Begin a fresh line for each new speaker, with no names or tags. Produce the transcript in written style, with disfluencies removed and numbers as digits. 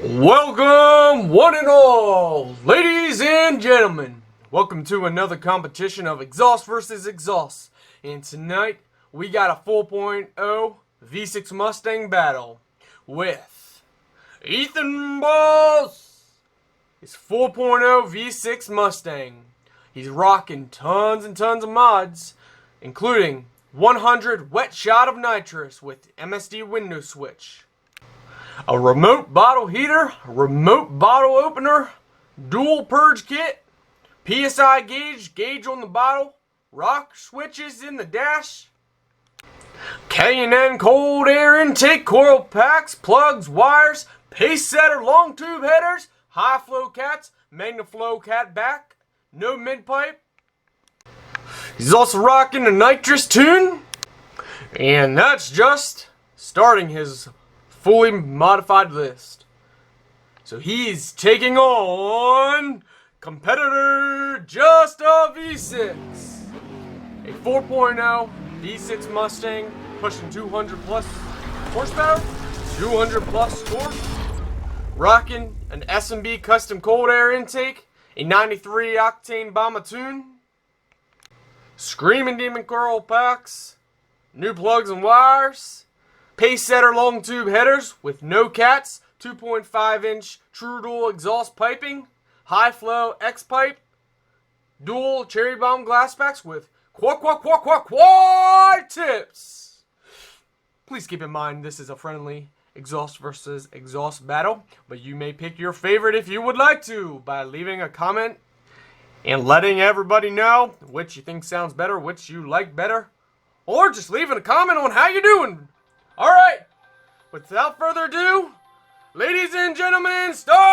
Welcome, one and all, ladies and gentlemen. Welcome to another competition of exhaust versus exhaust. And tonight, we got a 4.0 V6 Mustang battle with Ethan Boss. His 4.0 V6 Mustang. He's rocking tons and tons of mods, including 100 wet shot of nitrous with MSD window switch, a remote bottle heater, a remote bottle opener, dual purge kit, PSI gauge on the bottle, rock switches in the dash, K&N cold air intake, coil packs, plugs, wires, pace setter, long tube headers, high flow cats, MagnaFlow cat back, no mid pipe. He's also rocking a nitrous tune, and that's just starting his fully modified list. So he's taking on competitor Just a V6, a 4.0 V6 Mustang pushing 200 plus horsepower, 200 plus torque, rocking an S&B custom cold air intake, a 93 octane bomber tune, Screaming Demon coil packs, new plugs and wires, pace setter long tube headers with no cats, 2.5 inch true dual exhaust piping, high flow X pipe, dual cherry bomb GlassPacks with quad tips. Please keep in mind this is a friendly exhaust versus exhaust battle, but you may pick your favorite if you would like to by leaving a comment and letting everybody know which you think sounds better, which you like better, or just leaving a comment on how you're doing. Alright, without further ado, ladies and gentlemen, start!